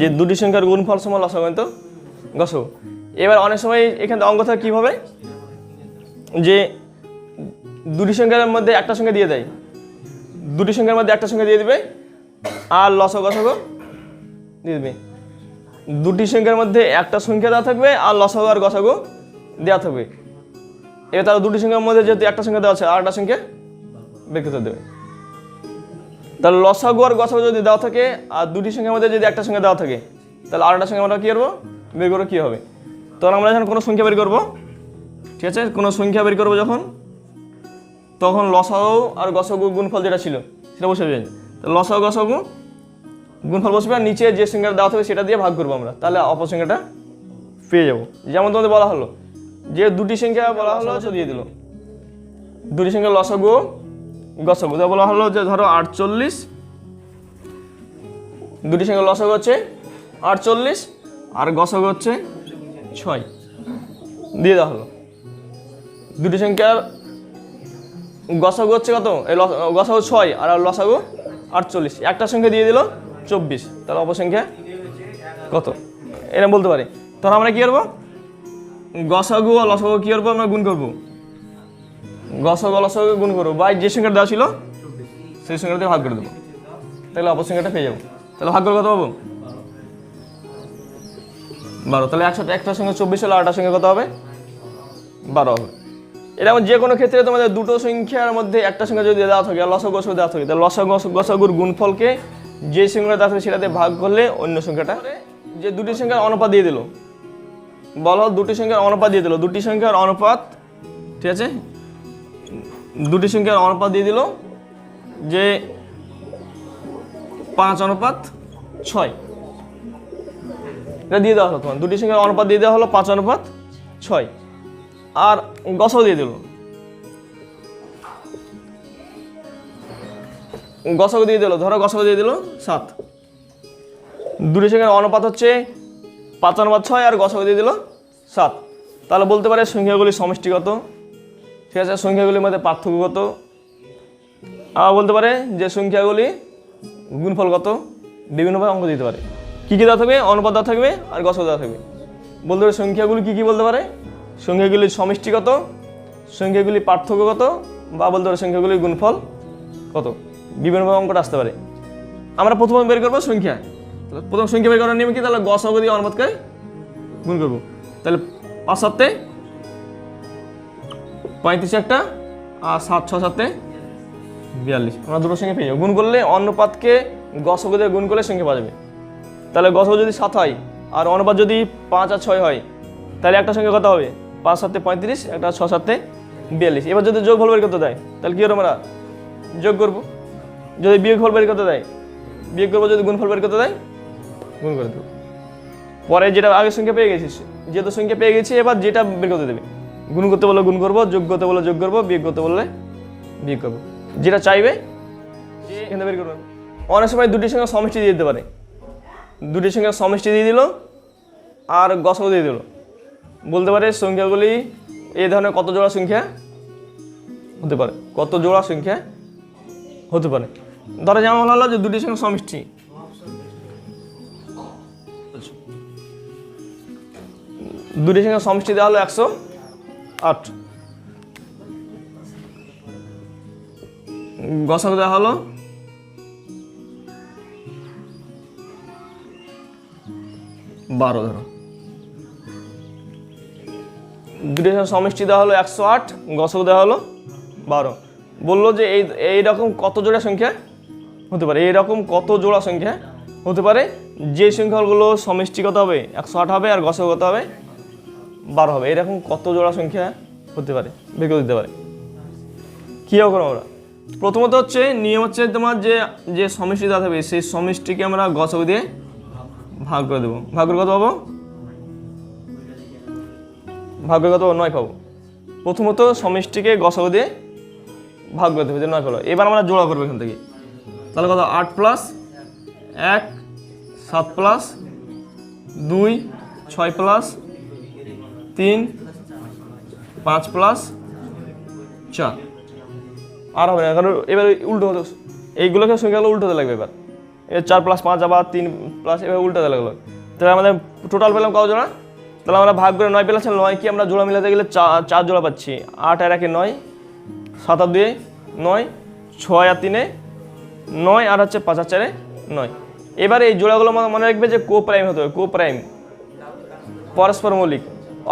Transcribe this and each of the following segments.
যে দুটি সংখ্যার গুণফল সমান লসাগু তো গসাগু। এবার অনেক সময় এখানে অঙ্ক থাকে কীভাবে, যে দুটি সংখ্যার মধ্যে একটা সংখ্যা দিয়ে দেয়, দুটি সংখ্যার মধ্যে একটা সংখ্যা দিয়ে দিবে আর লসাগু গসাগু দিয়ে দেবে। দুটি সংখ্যার মধ্যে একটা সংখ্যা দেওয়া থাকবে আর লসাগু আর গসাগু দেওয়া থাকবে। এবার তারা দুটি সংখ্যার মধ্যে যেহেতু একটা সংখ্যা দেওয়া আছে আর একটা সংখ্যা বের করতে দেবে। তাহলে লসাগু আর গসাগু যদি দেওয়া থাকে আর দুটি সংখ্যার মধ্যে যদি একটা সংখ্যা দেওয়া থাকে, তাহলে আর একটা সংখ্যা আমরা কী করবো, বের করবো কী হবে। তখন আমরা যখন কোনো সংখ্যা বের করবো, ঠিক আছে, কোনো সংখ্যা বের করবো যখন, তখন লসাগু আর গসাগু গুণফল যেটা ছিল সেটা বসে যাবে। লসাগু গসাগু গুণফল বসবে আর নিচে যে সংখ্যাটা দেওয়া থাকবে সেটা দিয়ে ভাগ করবো আমরা, তাহলে অপর সংখ্যাটা পেয়ে যাবো। যেমন তোমাদের বলা হলো যে দুটি সংখ্যা বলা হলো দিয়ে দিল, দুটি সংখ্যা লসাগু গসাগু তা বলা হলো যে ধরো 48, দুটি সংখ্যা লসাগু হচ্ছে 48 আর গসাগু হচ্ছে 6 দিয়ে দেওয়া হলো। দুটি সংখ্যার গসাগু হচ্ছে কত, এই গসাগু 6 আর লসাগু 48, একটা সংখ্যা দিয়ে দিল 24, তাহলে অপর সংখ্যা কত এটা বলতে পারি। তখন আমরা কী করবো, গসাগু আর লসাগু কী করবো, আমরা গুণ করবো, গসাগু লসাগু গুণ করবো বা যে সংখ্যাটা দেওয়া ছিল সেই সংখ্যাটা ভাগ করে দেবো, তাহলে অপর সংখ্যাটা পেয়ে যাবো। তাহলে ভাগ করে কত পাবো, 12। তাহলে একসাথে একটা সঙ্গে 24 হলে আরেকটার সঙ্গে কত হবে, 12 হবে। এরকম যে কোনো ক্ষেত্রে তোমাদের দুটো সংখ্যার মধ্যে একটা সংখ্যা যদি দেওয়া থাকে আর লসাগু গসাগু দেওয়া থাকে, তাহলে লসাগু গসাগুর গুণফলকে যে সংখ্যাটা দেওয়া থাকে সেটাতে ভাগ করলে অন্য সংখ্যাটা, যে দুটি সংখ্যার অনুপাত দিয়ে দিল, বলো দুটি সংখ্যার অনুপাত দিয়ে দিল, দুটি সংখ্যার অনুপাত, ঠিক আছে, দুটি সংখ্যার অনুপাত দিয়ে দিল যে 5:6, এটা দিয়ে দেওয়া হলো। তোমার দুটি সংখ্যার অনুপাত দিয়ে দেওয়া হলো 5:6 আর গসাগু দিয়ে দিল, গসাগু দিয়ে দিল, ধরো গসাগু দিয়ে দিল 7। দুটি সংখ্যার অনুপাত হচ্ছে 5/6 আর গসাগু দিয়ে দিল 7, তাহলে বলতে পারে সংখ্যাগুলির সমষ্টিগত, ঠিক আছে, সংখ্যাগুলির মধ্যে পার্থক্যগত, আবার বলতে পারে যে সংখ্যাগুলি গুণফলগত, বিভিন্নভাবে অঙ্ক দিতে পারে। কী কী দেওয়া থাকবে, অনুপাত দেওয়া থাকবে আর গসাগু দেওয়া থাকবে। বলতে পারে সংখ্যাগুলি কী কী বলতে পারে, সংখ্যাগুলির সমষ্টিগত, সংখ্যাগুলি পার্থক্যগত, বা বলতে পারে সংখ্যাগুলির গুণফল কত, বিভিন্নভাবে অঙ্কটা আসতে পারে। আমরা প্রথমে বের করবো সংখ্যা, প্রথম সংখ্যা বের করার নিয়ম কি, তাহলে গসাগু দিয়ে অনুপাতকে গুণ করবো। তাহলে 5×7 35 একটা আর 7×6 42, আমরা দুটো সংখ্যা পেয়ে যাবো। গুণ করলে অনুপাতকে গসাগু দিয়ে গুণ করলে সংখ্যা পাওয়া যাবে। তাহলে গসাগু যদি 7 হয় আর অনুপাত যদি 5 আর 6 হয়, তাহলে একটা সংখ্যা কত হবে, 5×7 35, একটা 6×7 42। এবার যদি যোগফল বের করতে দেয় তাহলে কী করবো, আমরা যোগ করবো। যদি বিয়োগফল বের করতে দেয় বিয়োগ করবো, যদি গুণফল বের করতে দেয় গুণ করে দেবো। পরে যেটা আগের সংখ্যা পেয়ে গেছিস, যেহেতু সংখ্যা পেয়ে গেছি, এবার যেটা বের করতে দেবে, গুণ করতে বললে গুণ করবো, যোগ করতে বললে যোগ করবো, বিয়োগ করতে বললে বিয়োগ করবো, যেটা চাইবে এখানে বের করবো। অনেক সময় দুটি সংখ্যা সমষ্টি দিয়ে দিতে পারে, দুটি সংখ্যা সমষ্টি দিয়ে দিল আর গসাগু দিয়ে দিল। বলতে পারে সংখ্যাগুলি এই ধরনের কত জোড়া সংখ্যা হতে পারে, কত জোড়া সংখ্যা হতে পারে। ধরো যেমন হলো যে দুটি সংখ্যা সমষ্টি, দুটি সংখ্যা সমষ্টি দেওয়া হলো 108, গসাগু দেওয়া হলো 12। ধরো দুটি সংখ্যা সমষ্টি দেওয়া হলো 108, গসাগু দেওয়া হলো 12। বললো যে এইরকম কত জোড়া সংখ্যা হতে পারে, এইরকম কত জোড়া সংখ্যা হতে পারে, যে সংখ্যাগুলো সমষ্টি কত হবে 108 হবে আর গসাগু কত হবে 12 হবে, এরকম কত জোড়া সংখ্যা হতে পারে, বের করে দিতে পারে। কী হবে আমরা, প্রথমত হচ্ছে নিয়ম হচ্ছে তোমার যে সমষ্টি দেওয়া থাকবে সেই সমষ্টিকে আমরা গসাগু দিয়ে ভাগ করে দেবো। ভাগ করে কত পাবো, ভাগ করে কত 9 পাবো। প্রথমত সমষ্টিকে গসাগু দিয়ে ভাগ করে দেবে, যে 9 পেলো। এবার আমরা জোড়া করবো এখান থেকে, তাহলে কত 8 + 1 7 + 2 6 + 3 5 + 4 আর হবে না, কারণ এবার উল্টো হতো, এইগুলোকে সংখ্যাগুলো উল্টো হতে লাগবে। এবার 4 + 5 আবার 3 প্লাস এভাবে উল্টাতে লাগলো। তাহলে আমাদের টোটাল পেলাম কত জোড়া? তাহলে আমরা ভাগ করে 9 পেলাম, 9 কি আমরা জোড়া মিলাতে গেলে 4 জোড়া পাচ্ছি। 8 আর 1 9, 7 আর 2 9, 6 আর 3 9, আর হচ্ছে 5 আর 4 9। এবারে এই জোড়াগুলো মনে রাখবে যে কোপ্রাইম হতে হবে, কোপ্রাইম পরস্পর মৌলিক।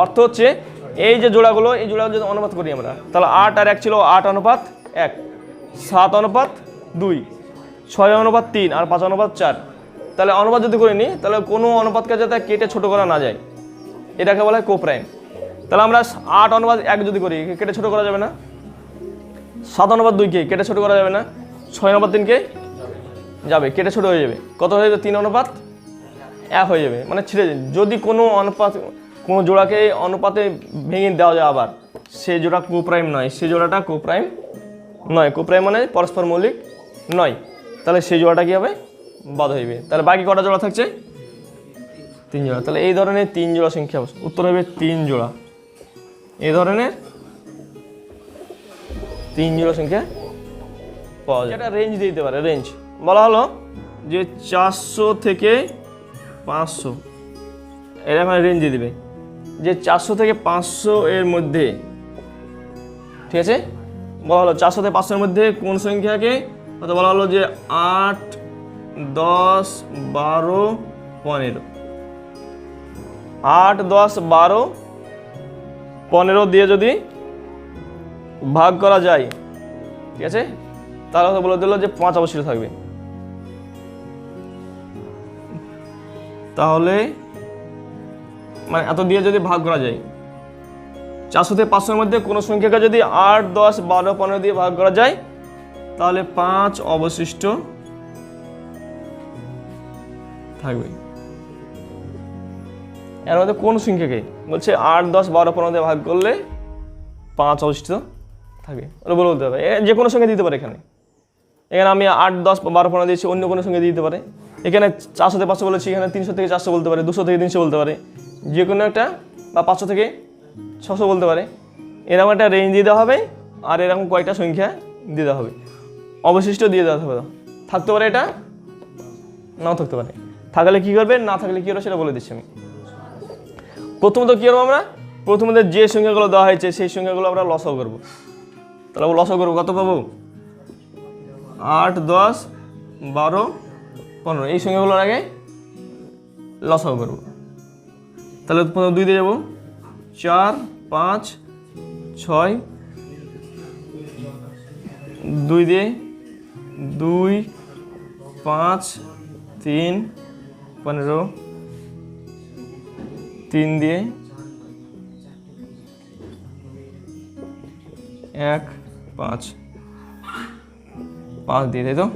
অর্থ হচ্ছে এই যে জোড়াগুলো, এই জোড়াগুলো যদি অনুপাত করি আমরা, তাহলে 8 আর 1 ছিল 8:1, 7:2, 6:3 আর 5:4। তাহলে অনুপাত যদি করে নিই, তাহলে কোনো অনুপাতকে যাতে কেটে ছোট করা না যায়, এটাকে বলা হয় কোপ্রাইম। তাহলে আমরা 8:1 যদি করি, কেটে ছোট করা যাবে না। 7:2 কে কেটে ছোট করা যাবে না। 6:3 কে যাবে, কেটে ছোট হয়ে যাবে। কত হয়ে যাবে? 3:1 হয়ে যাবে, মানে ছিঁড়ে যাবে। যদি কোনো অনুপাত, কোনো জোড়াকে অনুপাতে ভেঙে দেওয়া যায় আবার, সেই জোড়া কোপ্রাইম নয়, সেই জোড়াটা কোপ্রাইম নয়। কোপ্রাইম মানে পরস্পর মৌলিক নয়। তাহলে সেই জোড়াটা কী হবে? বাদ হইবে। তাহলে বাকি কটা জোড়া থাকছে? 3 জোড়া। তাহলে এই ধরনের 3 জোড়া সংখ্যা উত্তর হবে 3 জোড়া। এই ধরনের 3 জোড়া সংখ্যা পাওয়া যায়। এটা রেঞ্জ দিতে পারে। রেঞ্জ বলা হলো যে 400 থেকে 500, এরকম রেঞ্জ দিয়ে দেবে যে 400 থেকে 500 এর মধ্যে, ঠিক আছে? বলা হলো 400 থেকে 500 এর মধ্যে কোন সংখ্যাকে, অর্থাৎ বলা হলো যে 8, 10, 12, 15। 8, 10, 12, 15 দিয়ে যদি ভাগ করা যায়, ঠিক আছে, তাহলে বলে দিল যে 5 অবশিষ্ট থাকবে। তাহলে মানে এত দিয়ে যদি ভাগ করা যায়, 400 থেকে 500 এর মধ্যে কোনো সংখ্যাকে যদি 8, 10, 12, 15 দিয়ে ভাগ করা যায়, তাহলে 5 অবশিষ্ট থাকবে। এর মধ্যে কোন সংখ্যাকে বলছে 8, 10, 12, 15 দিয়ে ভাগ করলে 5 অবশিষ্ট থাকবে, ওটা বলতে হবে। যে কোনো সংখ্যা দিতে পারে। এখানে আমি 8, 10, 12, 15 দিয়েছি, অন্য কোনো সংখ্যা দিতে পারে। এখানে 400 থেকে 500 বলেছি, এখানে 300 থেকে 400 বলতে পারে, 200 থেকে 300 বলতে পারে, যে কোনো একটা, বা 500 থেকে 600 বলতে পারে। এরকম একটা রেঞ্জ দিয়ে দেওয়া হবে, আর এরকম কয়েকটা সংখ্যা দিয়ে দেওয়া হবে, অবশিষ্ট দিয়ে দেওয়া হবে। থাকতে পারে, এটা নাও থাকতে পারে। থাকলে কী করবে, না থাকলে কী করবে সেটা বলে দিচ্ছি আমি। প্রথমত কী করবো আমরা? প্রথমত যে সংখ্যাগুলো দেওয়া হয়েছে সেই সংখ্যাগুলো আমরা লসাগু করবো। তাহলে লসাগু করবো, কত পাবো? 8, 10, 12, 15, এই সংখ্যাগুলোর আগে লসাগু করবো। তাহলে প্রথমে 2 দিয়ে যাবো, 4, 5, 6, 2 দিয়ে 2, 5, 3, 15, 3 দিয়ে 1, 5, 5 দিয়ে, তাই তো?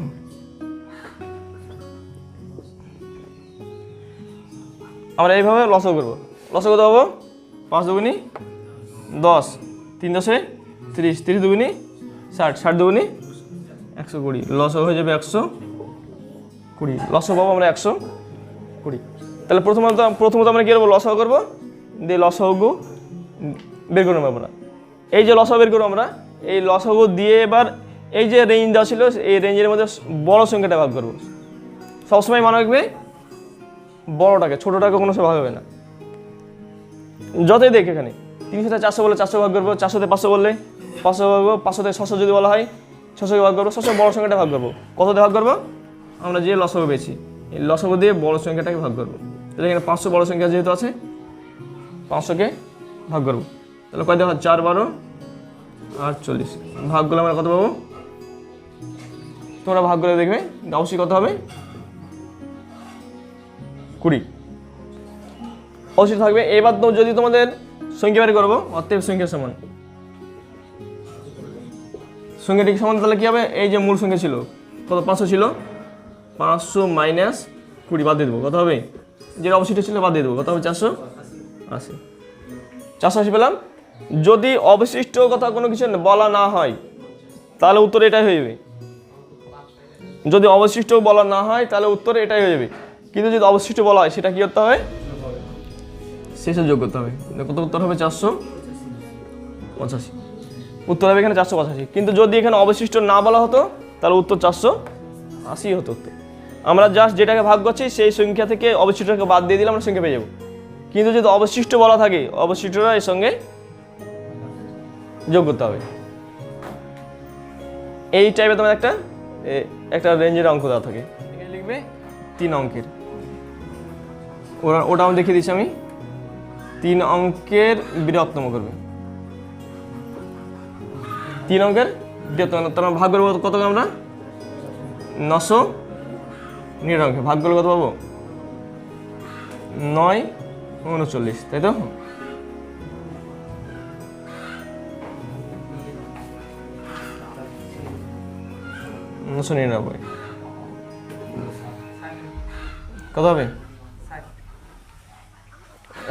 আমরা এইভাবে লসাগু করবো। লসাগু কত পাবো? 5 দুগুনি 10, 3 10 30, 30 দুগুনি 60, 60 দুগুনি 120, লসাগু হয়ে যাবে 120। লসাগু পাবো আমরা 120। তাহলে প্রথমত আমরা কী করবো? লসাগু করবো, দিয়ে লসাগু বের করে নেবো আমরা। এই যে লসাগু বের করবো আমরা, এই লসাগু দিয়ে এবার এই যে রেঞ্জ দেওয়া ছিল, এই রেঞ্জের মধ্যে বড় সংখ্যাটা ভাগ করবো। সবসময় মনে রাখবে বড়টাকে, ছোটোটাকে কোনো সময় ভাগ হবে না। যতই দেখ, এখানে 300 থেকে 400 বলে 400 ভাগ করবো, 400 থেকে 500 বললে 500 ভাগ করবো, 500 থেকে 600 যদি বলা হয় 600কে ভাগ করবো। সবসময় বড় সংখ্যাটা ভাগ করবো। কত দিয়ে ভাগ করবো? আমরা যে লসাগু পেয়েছি, এই লসাগু দিয়ে বড় সংখ্যাটাকে ভাগ করবো। তাহলে এখানে 500 বড় সংখ্যা যেহেতু আছে, 500কে ভাগ করবো। তাহলে কয় দেখা? 4, 12, 48। ভাগ করলে আমরা কত পাবো? তোমরা ভাগ করে দেখবে অবশ্যই কত হবে? 20 অবশ্যই থাকবে। এবার তো যদি তোমাদের সংখ্যা বের করবো, অতএব সংখ্যা সমান, সংখ্যাটিকে সমান, তাহলে কী হবে? এই যে মূল সংখ্যা ছিল কত? 500 ছিল, 500 মাইনাস 20 বাদ দিয়ে দেবো। কত হবে? যেটা অবশিষ্ট ছিল বাদ দিয়ে দেবো। কত হবে? 480। 480 পেলাম। যদি অবশিষ্ট কথা কোনো কিছু বলা না হয়, তাহলে উত্তর এটাই হয়ে যাবে। যদি অবশিষ্ট বলা না হয়, তাহলে উত্তর এটাই হয়ে যাবে। কিন্তু যদি অবশিষ্ট বলা হয়, সেটা কী করতে হবে? শেষে যোগ করতে হবে। কত উত্তর হবে? 485। উত্তর হবে এখানে 485। কিন্তু যদি এখানে অবশিষ্ট না বলা হতো, তাহলে উত্তর 480 হতো উত্তর। আমরা জাস্ট যেটাকে ভাগ করছি সেই সংখ্যা থেকে অবশিষ্টটাকে বাদ দিয়ে দিলে আমরা সংখ্যা পেয়ে যাবো। কিন্তু যদি অবশিষ্ট বলা থাকে অবশিষ্টটা এর সঙ্গে যোগ করতে হবে। এই টাইপের তোমার একটা রেঞ্জের অঙ্ক দেওয়া থাকে, লিখবে 3 অঙ্কের, ওটা আমি দেখিয়ে দিচ্ছি। আমি 3 অঙ্কের বৃহত্তম করবে, 3 অঙ্কের বৃহত্তম, তার ভাগ করবো কত? আমরা 999 ভাগ করলে কত পাবো? 939, তাই তো? কত হবে?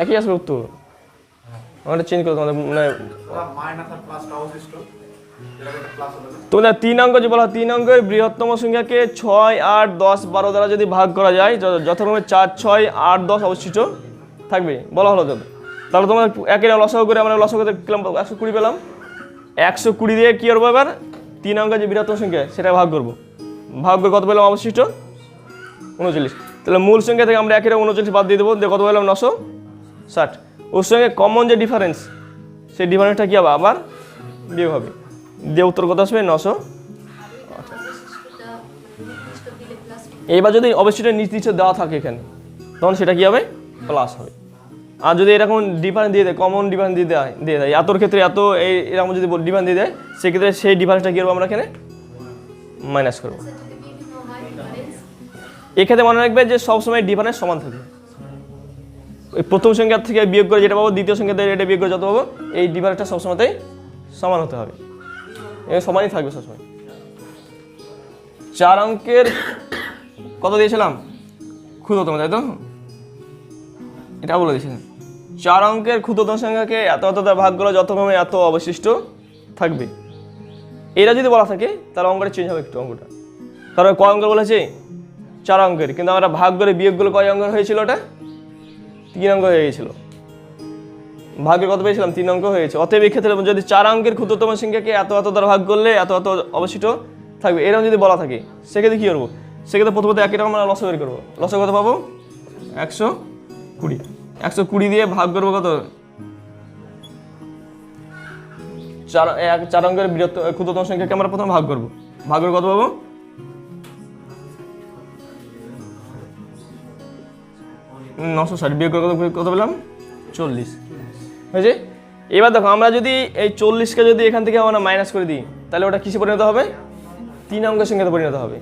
একই আসবে উত্তর, আমরা চেঞ্জ করে তোমাদের তোমাদের 3 অঙ্ক যে বলা, 3 অঙ্কের বৃহত্তম সংখ্যাকে 6, 8, 10, 12 দ্বারা যদি ভাগ করা যায়, যথাক্রমে 4, 6, 8, 10 অবশিষ্ট থাকবে বলা হলো। তাহলে তোমরা একের লসাগু করে, আমরা লসাগু পেলাম 120 পেলাম, 120 দিয়ে কি করবো এবার? 3 অঙ্কের যে বৃহত্তম সংখ্যা সেটা ভাগ করবো, ভাগ করে কত পেলাম? অবশিষ্ট 39। তাহলে মূল সংখ্যা থেকে আমরা একের 39 বাদ দিয়ে দেবো, দিয়ে কত পেলাম? 960। ওর সঙ্গে কমন যে ডিফারেন্স, সেই ডিফারেন্সটা কি হবে? আবার বিয়োগ হবে, দিয়ে উত্তর কত আসবে? 900। এইবার যদি অবশিষ্ট নির্দিষ্ট দেওয়া থাকে এখানে, তখন সেটা কি হবে? প্লাস হবে। আর যদি এরকম ডিফারেন্স দিয়ে দেয়, কমন ডিফারেন্স দিয়ে দেয় এতর ক্ষেত্রে এত, এরকম যদি ডিফারেন্স দিয়ে দেয়, সেক্ষেত্রে সেই ডিফারেন্সটা কি করবো আমরা এখানে? মাইনাস করবো। এক্ষেত্রে মনে রাখবে যে সবসময় ডিফারেন্স সমান থাকবে। ওই প্রথম সংখ্যা থেকে বিয়োগ করে যেটা পাবো, দ্বিতীয় সংখ্যা থেকে এটা বিয়োগ করে যত পাবো, এই ডিফারেন্সটা সবসময়তেই সমান হতে হবে, সমানই থাকবে সবসময়। 4 অঙ্কের কত দিয়েছিলাম? ক্ষুদ্রতম, তাই তো? এটা বলে দিয়েছিলাম 4 অঙ্কের ক্ষুদ্রতম সংখ্যাকে এত দ্বারা ভাগ করলে যথাক্রমে এত অবশিষ্ট থাকবে। এটা যদি বলা থাকে তাহলে অঙ্কটা চেঞ্জ হবে একটু। অঙ্কটা তারপরে কয় অঙ্কের বলেছে? 4 অঙ্কের, কিন্তু আমরা ভাগ করে বিয়োগগুলো কয় অঙ্কের হয়েছিল? ওটা 3 অঙ্ক হয়ে গেছিল। ভাগে কত পেয়েছিলাম? 3 অঙ্ক হয়েছে। অতএব এই ক্ষেত্রে যদি 4 অঙ্কের ক্ষুদ্রতম সংখ্যাকে এত দ্বারা ভাগ করলে এত অবশিষ্ট থাকবে, এরকম যদি বলা থাকে, সেক্ষেত্রে কী করবো? সেক্ষেত্রে প্রথমত একই রকম আমরা লসাগু বের করবো। লসাগু কত পাবো? 120। 120 দিয়ে ভাগ করবো কত? 4 অঙ্কের ক্ষুদ্রতম সংখ্যাকে আমরা প্রথমে ভাগ করবো, ভাগ করে কত পাবো? 960। বিয়োগ করে কত পেলাম? 40 হয়েছে। এবার দেখো, আমরা যদি এই 40কে যদি এখান থেকে আমরা মাইনাস করে দিই, তাহলে ওটা কিসে পরিণত হবে? 3 অঙ্কের সংখ্যাতে পরিণত হবে।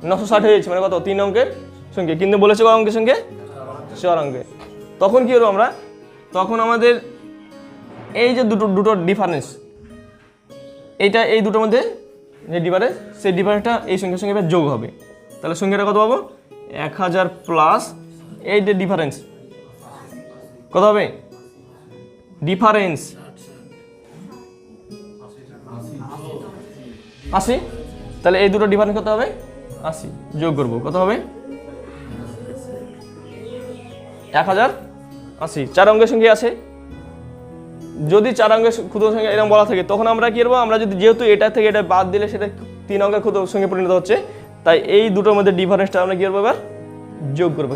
960 হয়েছে মানে কত? 3 অঙ্কের সংখ্যা, কিন্তু বলেছে কত অঙ্কের সংখ্যা? 4 অঙ্কের। তখন কি করবো আমরা? তখন আমাদের এই যে দুটো ডিফারেন্স, এইটা এই দুটোর মধ্যে যে ডিফারেন্স, সেই ডিফারেন্সটা এই সংখ্যার সঙ্গে যোগ হবে। তাহলে সংখ্যাটা কত পাবো? 1000 প্লাস এই যে ডিফারেন্স কত হবে? ডিফারেন্স 80। তাহলে এই দুটো ডিফারেন্স কত হবে? 80। যোগ করবো কত হবে? 1080। 4 অঙ্কের সংখ্যা আছে, যদি 4 অঙ্কের ক্ষুদ্র সংখ্যা এরকম বলা থাকে, তখন আমরা কি করবো? আমরা যদি যেহেতু এটা থেকে এটা বাদ দিলে সেটা 3 অঙ্কের ক্ষুদ্র সংখ্যা পরিণত হচ্ছে, তাই এই দুটোর মধ্যে ডিফারেন্সটা আমরা কি করবো? এবার যোগ করবো।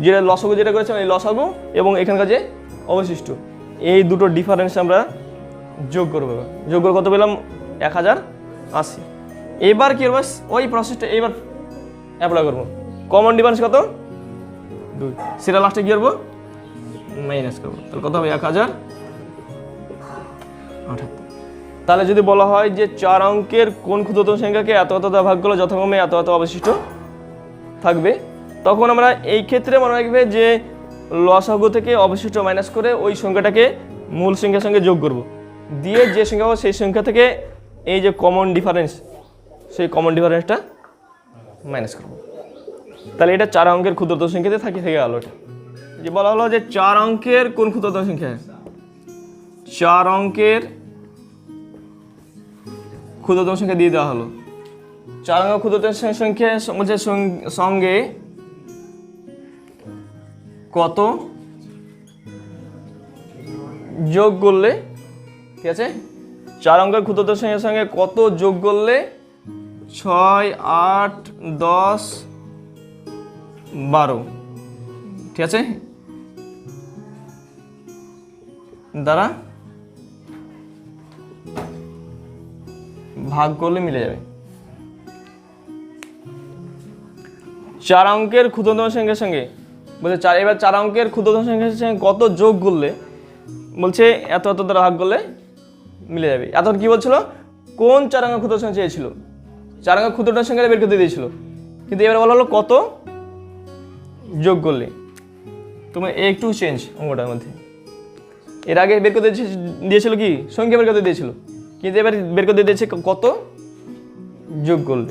যেটা লসাগু যেটা করেছিলাম, এই লসাগু এবং এখানকার যে অবশিষ্ট, এই দুটো ডিফারেন্স আমরা যোগ করবো। যোগ করে কত পেলাম? 1080। এবার কি করবো? ওই প্রসেসটা এবার অ্যাপ্লাই করবো। কমন ডিফারেন্স কত? 2। সেটা লাস্টে কি করবো? মাইনাস করবো। তাহলে কত হবে? 1078। তাহলে যদি বলা হয় যে 4 অঙ্কের কোন ক্ষুদ্রতম সংখ্যাকে এত ভাগ করলে যথাক্রমে এত অবশিষ্ট থাকবে, তখন আমরা এই ক্ষেত্রে মনে রাখবে যে লসাগু থেকে অবশিষ্ট মাইনাস করে ওই সংখ্যাটাকে মূল সংখ্যার সঙ্গে যোগ করব, দিয়ে যে সংখ্যা হবে সেই সংখ্যা থেকে এই যে কমন ডিফারেন্স, সেই কমন ডিফারেন্সটা মাইনাস করব। তাহলে এটা 4 অঙ্কের ক্ষুদ্রতম সংখ্যাতে থেকে গেল। এটা যে বলা হলো যে 4 অঙ্কের কোন ক্ষুদ্রতম সংখ্যা? 4 অঙ্কের ক্ষুদ্রতম সংখ্যা দিয়ে দেওয়া হলো। 4 অঙ্কের ক্ষুদ্রতম সংখ্যা সঙ্গে কত যোগ করলে, ঠিক আছে, 4 অঙ্কের ক্ষুদ্রতম সংখ্যার সঙ্গে কত যোগ করলে 6, 8, 10 12, ঠিক আছে, দ্বারা ভাগ করলে মিলে যাবে। 4 অঙ্কের ক্ষুদ্রতম সংখ্যার সঙ্গে বলছে এবার 4 অঙ্কের ক্ষুদ্রতম সংখ্যার সঙ্গে কত যোগ করলে বলছে এত এত দ্বারা ভাগ করলে মিলে যাবে। এত কি বলছিল, কোন 4 অঙ্কের ক্ষুদ্রতম সংখ্যা চেয়েছিল, 4 অঙ্কের ক্ষুদ্রতম সংখ্যাটা বের করতে দিয়েছিল, কিন্তু এবার বলা হলো কত যোগ করলে। তোমার একটু চেঞ্জ অঙ্কটার মধ্যে, এর আগে বের করতে দিয়েছিল কি সংখ্যা বের করতে দিয়েছিল, কিন্তু এবার বের করতে দিয়েছে কত যোগ করলে।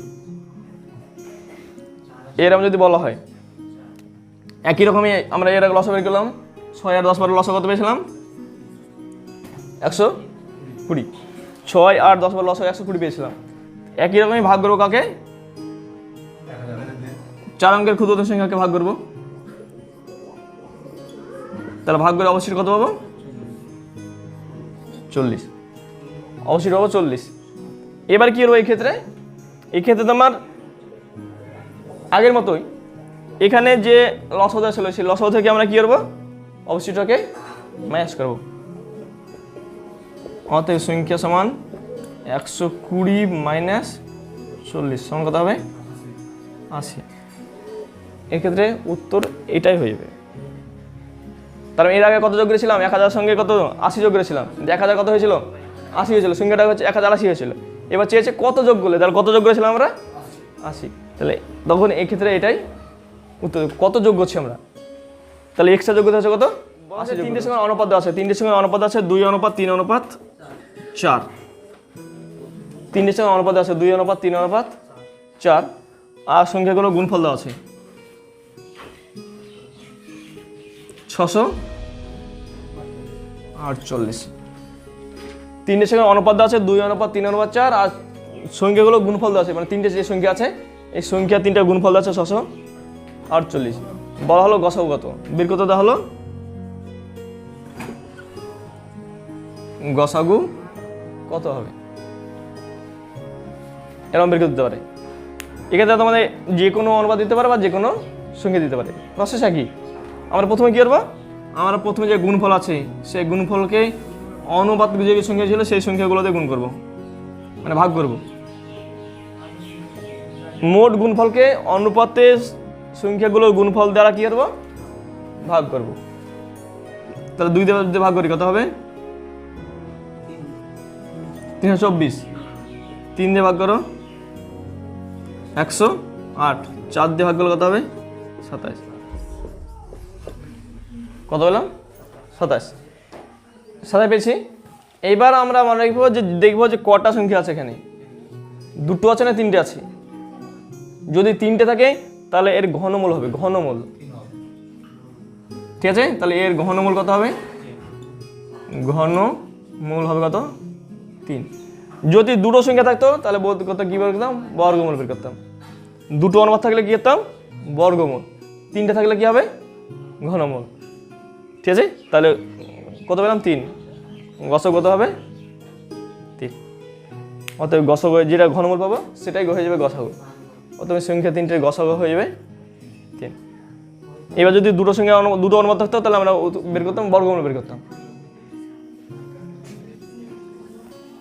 এরকম যদি বলা হয় একই রকমই আমরা এর আগে লসা বের করলাম, 6 আর 10 লসা কত পেয়েছিলাম 120, 6 আর 10 লসা 120 পেয়েছিলাম। একই রকমই ভাগ করবো কাকে, 4 অঙ্কের ক্ষুদ্রতম সংখ্যাকে ভাগ করবো, তাহলে ভাগ করে অবশ্যই কত পাবো 40, অবশ্যই পাবো 40। এবার কি করবো এই ক্ষেত্রে তোমার আগের মতোই এখানে যে লসগোটা ছিল সেই লসগো থেকে আমরা কি করবো অবশ্যইটাকে মাইনাস করবো। অতএব সংখ্যা সমান 120 মাইনাস 40 সমান কত হবে 80। এক্ষেত্রে উত্তর এটাই হয়ে যাবে। তার এর আগে কত যোগ করেছিলাম 1000 সঙ্গে কত 80 যোগ করেছিলাম, 1000 কত হয়েছিল 80 হয়েছিল, সংখ্যাটা হচ্ছে 1080 হয়েছিল। এবার চেয়েছে কত যোগ করলে, তাহলে কত যোগ করেছিলাম আমরা 80, তাহলে তখন এই ক্ষেত্রে এটাই উত্তর কত যোগ করছি আমরা, তাহলে এক্সট্রা যোগ করতে হচ্ছে কত 80। তিনটের সঙ্গে অনুপাত আছে, 3টের সঙ্গে অনুপাত আছে 2:3:4, 3টের সঙ্গে অনুপাত আছে 2:3:4, আর সংখ্যাগুলো গুণফল দেওয়া আছে 648। 3টের সঙ্গে অনুপাত দেওয়া আছে 2:3:4, আর সংখ্যাগুলো গুণফল দেওয়া আছে, মানে 3টে যে সংখ্যা আছে এই সংখ্যা 3টা গুণফল দেওয়া আছে 648। বলা হলো গসাগু কত বের করতে দেওয়া হলো, গসাগু কত হবে এরকম বের করতে দিতে পারে। এক্ষেত্রে তোমাদের যে কোনো অনুপাত দিতে পারে বা যে কোনো সংখ্যা দিতে পারে, প্রসেস একই। আমরা প্রথমে কী করবো, আমরা প্রথমে যে গুণফল আছে সেই গুণফলকে অনুপাত যে সংখ্যা ছিল সেই সংখ্যাগুলোতে গুণ করব, মানে ভাগ করব। মোট গুণফলকে অনুপাতের সংখ্যাগুলোর গুণফল দ্বারা কি করব ভাগ করব। তাহলে 2 দিয়ে ভাগ করি কত হবে 324, 3 দিয়ে ভাগ করো 108, 4 দিয়ে ভাগ করলে কত হবে 27, কত বললাম 27 পেয়েছি। এইবার আমরা মনে রাখবো যে দেখবো যে কটা সংখ্যা আছে এখানে, 2টো আছে না 3টে আছে। যদি 3টে থাকে তাহলে এর ঘনমূল হবে, ঘনমূল, ঠিক আছে। তাহলে এর ঘনমূল কত হবে, ঘনমূল হবে কত 3। যদি 2টো সংখ্যা থাকতো তাহলে কত কি বের করতাম বর্গমূল বের করতাম। 2টো অনুপাত থাকলে কি করতাম বর্গমূল, 3টে থাকলে কি হবে ঘনমূল, ঠিক আছে। তাহলে কত পেলাম 3, গসাগু কত হবে 3। অতএব গসাগু যেটা ঘনমূল পাবো সেটাই হয়ে যাবে গসাগু। অতএব সংখ্যা 3টের গসাগু হয়ে যাবে 3। এবার যদি 2টো সংখ্যা 2টো অনুপাত থাকতো তাহলে আমরা বের করতাম বর্গমূল বের করতাম,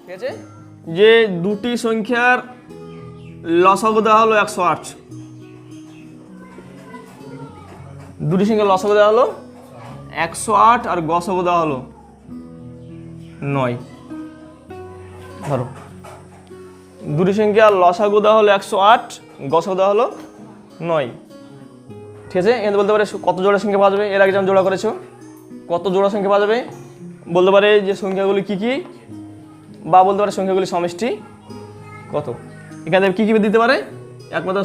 ঠিক আছে। যে 2টি সংখ্যার লসাগু দেওয়া হলো 108, 2টি সংখ্যার লসাগু দেওয়া হলো 108 আর গসাগু দেওয়া হলো 9। ধরো 2টি সংখ্যার লসাগু দেওয়া হলো 108, গসাগু দেওয়া হলো 9, ঠিক আছে। এখানে বলতে পারে কত জোড়া সংখ্যা পাওয়া যাবে, এর আগে যেমন জোড়া করেছো কত জোড়া সংখ্যা পাওয়া যাবে, বলতে পারে যে সংখ্যাগুলি কি কি, বা বলতে পারে সংখ্যাগুলি সমষ্টি কত। এখানে কি কি দিতে পারে, একমাত্র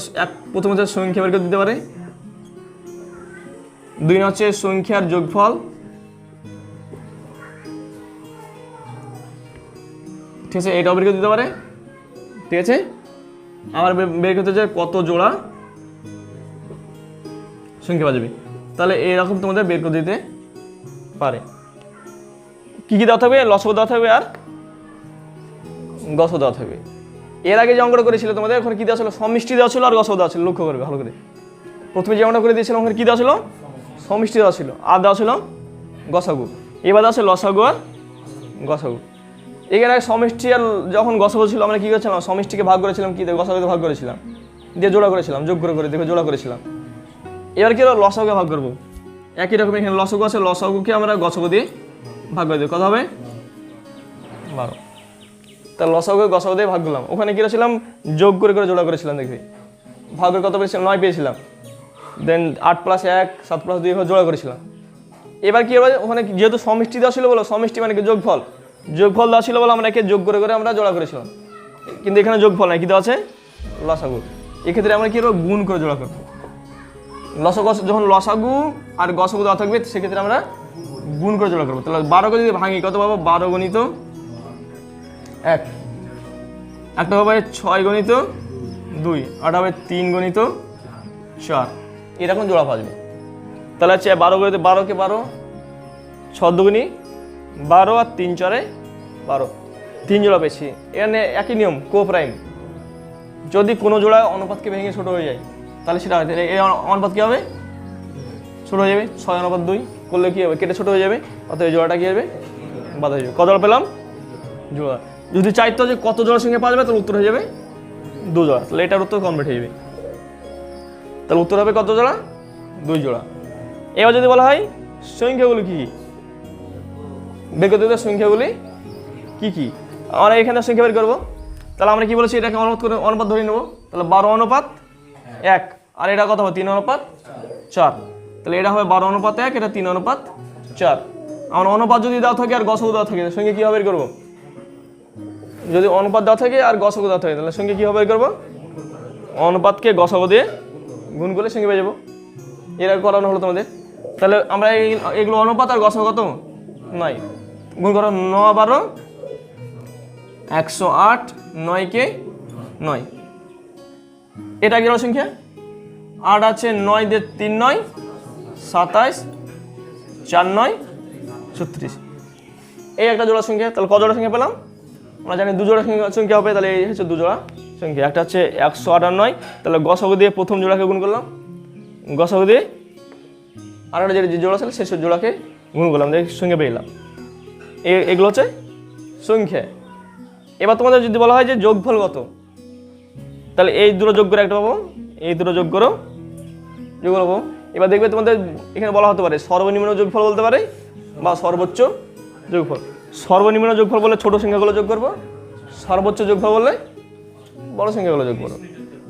প্রথম হচ্ছে সংখ্যা বের করে দিতে পারে, 2 হচ্ছে সংখ্যার যোগফল, ঠিক আছে, এটাও বের করে দিতে পারে, ঠিক আছে। আবার বের করতে চাই কত জোড়া সংখ্যা পাওয়া যাবে, তাহলে এরকম তোমাদের বের করে দিতে পারে। কি কি দেওয়া থাকবে, লসাগু দেওয়া থাকবে আর গসাগু দেওয়া থাকবে। এর আগে যে অঙ্কটা করেছিল তোমাদের ওখানে কি দেওয়া ছিল, সমষ্টি দেওয়া ছিল আর গসাগু দেওয়া ছিল, লক্ষ্য করবে ভালো করে। প্রথমে যেমনটা করে দিয়েছিলাম ওখানে কী দেওয়া ছিল, সমষ্টি দেওয়া ছিল, আর দেওয়া ছিল গসাগু। এবার দেওয়া ছিল লসাগু আর গসাগু। এখানে সমষ্টি আর যখন গসাগু ছিল আমরা কী করেছিলাম, সমষ্টিকে ভাগ করেছিলাম, কী গসাগুকে ভাগ করেছিলাম, দিয়ে জোড়া করেছিলাম, যোগ করে দেখে জোড়া করেছিলাম। এবার কী হলো, লসাগুকে ভাগ করবো। একই রকম এখানে লসাগু আছে, লসাগুকে আমরা গসাগু দিয়ে ভাগ করে দেবো। কত হবে, 12। তা লসাগুকে গসাগু দিয়ে ভাগ করলাম। ওখানে কী করেছিলাম, যোগ করে করে জোড়া করেছিলাম, দেখি ভাগ করে কত পেয়েছিলাম, 9 পেয়েছিলাম। দেন 8 + 1 7 + 2 জোড়া করেছিলাম। এবার কী হবে, ওখানে যেহেতু সমষ্টি দেওয়া ছিল বলো, সমষ্টি মানে কি যোগফল, যোগফল দেওয়া ছিল বলে আমরা একে যোগ করে করে আমরা জোড়া করেছিলাম। কিন্তু এখানে যোগফল নাই, কী দেওয়া আছে, লসাগু। এক্ষেত্রে আমরা কী করবো, গুণ করে জোড়া করবো। লসাগু যখন লসাগু আর গসাগু দেওয়া থাকবে সেক্ষেত্রে আমরা গুণ করে জোড়া করবো। তাহলে 12কে যদি ভাঙি কত পাবো, 12 × 1, একটা হবে 6 × 2, আর হবে 3 × 4, এরকম জোড়া পাওয়া। তাহলে হচ্ছে 12 × 12কে 12, 6 × 2 12 আর 3 × 4 12, 3 জোড়া পেয়েছি। এখানে একই নিয়ম, কোপ্রাইম। যদি কোনো জোড়া অনুপাতকে ভেঙে ছোট হয়ে যায় তাহলে সেটা এই অনুপাত কী হবে, ছোট হয়ে যাবে। 6:2 করলে কী হবে, কেটে ছোট হয়ে যাবে, অর্থাৎ এই জোড়াটা কী হবে, বাদ হয়ে যাবে। কত জোড়া পেলাম, জোড়া। যদি চাইতো যে কত জোড়ার সঙ্গে পাওয়া যাবে তাহলে উত্তর হয়ে যাবে 2 জোড়া। তাহলে এটার উত্তর কমপ্লিট হয়ে যাবে। তাহলে উত্তর হবে কত জোড়া, 2 জোড়া। এবার যদি বলা হয় সংখ্যাগুলি কী কী, বের করতে হবে সংখ্যাগুলি কী কী, আমরা এখানে সংখ্যা বের করবো। তাহলে আমরা কী বলেছি, এটাকে অনুপাত ধরে নেবো। তাহলে 12:1, আর এটা কত হবে, 3:4। তাহলে এটা হবে 12:1, এটা 3:4। আমার অনুপাত যদি দেওয়া থাকে আর গসাগু দেওয়া থাকে সঙ্গে কীভাবে বের করবো, যদি অনুপাত দেওয়া থাকে আর গসাগু দেওয়া থাকে তাহলে সঙ্গে কীভাবে বের করবো, অনুপাতকে গসাগু দিয়ে গুণ করলে সঙ্গে পেয়ে যাবো। এরা করানো হলো তোমাদের। তাহলে আমরা এগুলো অনুপাত আর গসাগু কত নাই, গুণ করো 9 12 108, 9কে 9, এটা কি সংখ্যা, 8 আছে, 9 দিয়ে 3 9 27, 4 9 36, এই একটা জোড়া সংখ্যা। তাহলে কত জোড়া সংখ্যা পেলাম, আমরা জানি 2 জোড়া সংখ্যা হবে। তাহলে এই হচ্ছে 2 জোড়া সংখ্যা, একটা হচ্ছে 108 আর 9। তাহলে গসাগু দিয়ে প্রথম জোড়াকে গুণ করলাম, গসাগু দিয়ে আর একটা যে জোড়া ছিল সেই জোড়াকে গুণ করলাম, সংখ্যা পেয়ে গেলাম। এগুলো হচ্ছে সংখ্যা। এবার তোমাদের যদি বলা হয় যে যোগফল কত, তাহলে এই দুটো যোগ করে একটা পাবো, এই দুটো যোগ করো, যোগ করবো। এবার দেখবে তোমাদের এখানে বলা হতে পারে সর্বনিম্ন যোগফল বলতে পারে বা সর্বোচ্চ যোগফল। সর্বনিম্ন যোগফল বলে ছোট সংখ্যাগুলো যোগ করবো, সর্বোচ্চ যোগফল বললে বড় সংখ্যাগুলো যোগ করবো।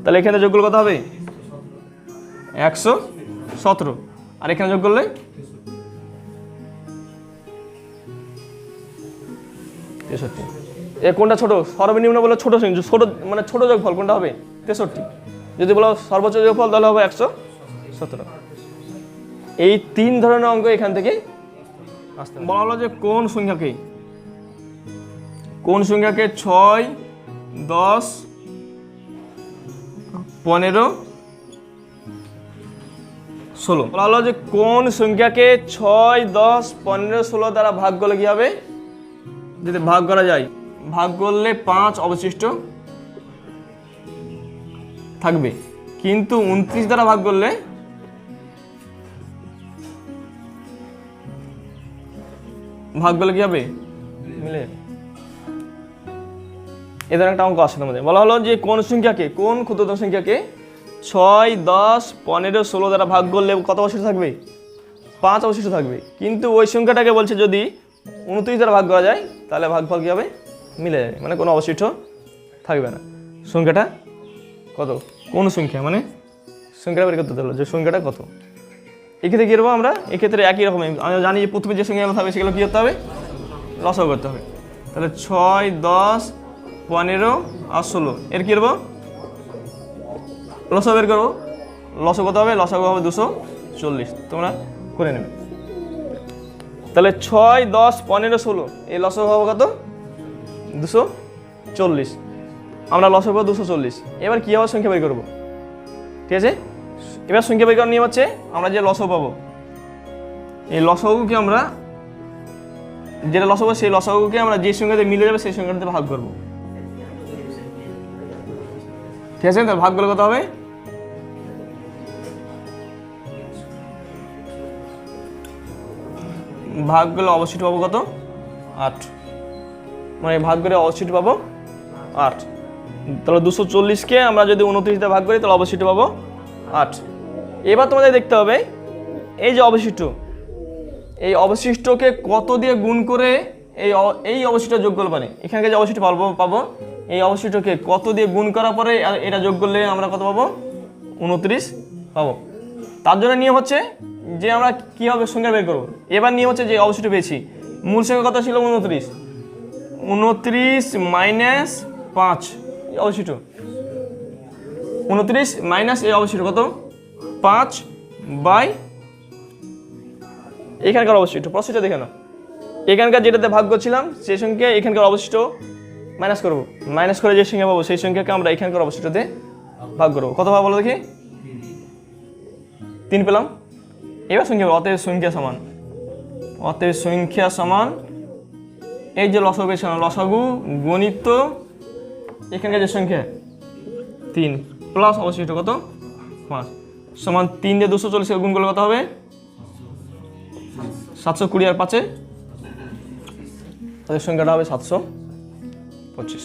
তাহলে এখানে যোগগুলো কত হবে, 117, আর এখানে যোগ করলে 63। কোনটা ছোট, সর্বনিম্ন বলে ছোট সংখ্যা, ছোট মানে ছোট যোগফল কোনটা হবে, 63। যদি বলো সর্বোচ্চ যোগফল তাহলে হবে 117। এই 3 ধরনের অঙ্ক এখান থেকে আসতে বলা হলো যে কোন সংখ্যাকে 6 10 15 16, বলা হলো যে কোন সংখ্যাকে 6 10 15 16 দ্বারা ভাগ করলে কি হবে, যদি ভাগ করা যায়, ভাগ করলে 5 অবশিষ্ট থাকবে, কিন্তু 29 দ্বারা ভাগ করলে কি হবে, মিলে এদের একটা অঙ্ক আসে তোমাদের। বলা হলো যে কোন সংখ্যাকে, কোন ক্ষুদ্রতম সংখ্যাকে 6 10 15 16 দ্বারা ভাগ করলে কত অবশিষ্ট থাকবে, 5 অবশিষ্ট থাকবে, কিন্তু ওই সংখ্যাটাকে বলছে যদি 29 দ্বারা ভাগ করা যায় তাহলে ভাগফল কি হবে, মিলে যাবে, মানে কোনো অবশিষ্ট থাকবে না। সংখ্যাটা কত, কোন সংখ্যা মানে সংখ্যাটা বের করতে হলো যে সংখ্যাটা কত। এক্ষেত্রে কী করবো আমরা, এক্ষেত্রে একই রকম আমরা জানি যে প্রথমে যে সংখ্যাগুলো থাকবে সেগুলো কী করতে হবে, লসাগু করতে হবে। তাহলে 6 10 15 আর 16 এর কী করবো, লসাগু বের করবো। লসাগু কত হবে, লসাগু হবে 240, তোমরা করে নেবে। তাহলে 6 10 15 16 এই লসাগু হবে কত, 240, আমরা লসাগু 240। এবার কী হবে, সংখ্যা বের করবো, ঠিক আছে। এবার সংখ্যা বের করার নিয়ম হচ্ছে আমরা যে লসাগু পাবো, এই লসাগুকে আমরা যেটা লসাগু সেই লসাগুকে আমরা যে সংখ্যাতে মিলে যাবে সেই সংখ্যাটাতে ভাগ করব, ঠিক আছে। তাহলে ভাগ করলে কত হবে, ভাগ করলে অবশিষ্ট পাবো কত? 8। মানে ভাগ করে অবশিষ্ট পাবো 8। তাহলে 240কে আমরা যদি 29 দিয়ে ভাগ করি তাহলে অবশিষ্ট পাবো 8। এবার তোমাদের দেখতে হবে এই যে অবশিষ্ট, এই অবশিষ্টকে কত দিয়ে গুণ করে এই অবশিষ্ট যোগ করলে পারে, এখানে যে অবশিষ্ট পাবো এই অবশিষ্টকে কত দিয়ে গুণ করার পরে এটা যোগ করলে আমরা কত পাবো? 29 পাবো। তার জন্য নিয়ম হচ্ছে যে আমরা কীভাবে সংখ্যা বের করবো। এবার নিয়ম হচ্ছে যে অবশিষ্ট পেয়েছি, মূল সংখ্যা কত ছিল? 29। 29 মাইনাস 5 অবশিষ্ট, 29 মাইনাস এই অবশিষ্ট কত? 5 বাই এখানকার অবশিষ্ট। প্রসেসটা দেখে নাও, এখানকার যেটাতে ভাগ করছিলাম সেই সংখ্যা এখানকার অবশিষ্ট মাইনাস করবো, মাইনাস করে যে সংখ্যা পাবো সেই সংখ্যাকে আমরা এখানকার অবশিষ্টতে ভাগ করবো। কত ভাগ বলো দেখি? 3 পেলাম। এবার সংখ্যা, অতএব সংখ্যা সমান, অতএব সংখ্যা সমান এই যে লসাগু পেয়েছিলাম, লসাগু গণিত এখানকার যে সংখ্যা 3 প্লাস অবশিষ্ট কত? 5 সমান 3 দিয়ে 240 গুণ করলে কত হবে? 720 আর 5-এ তাদের সংখ্যাটা হবে 725।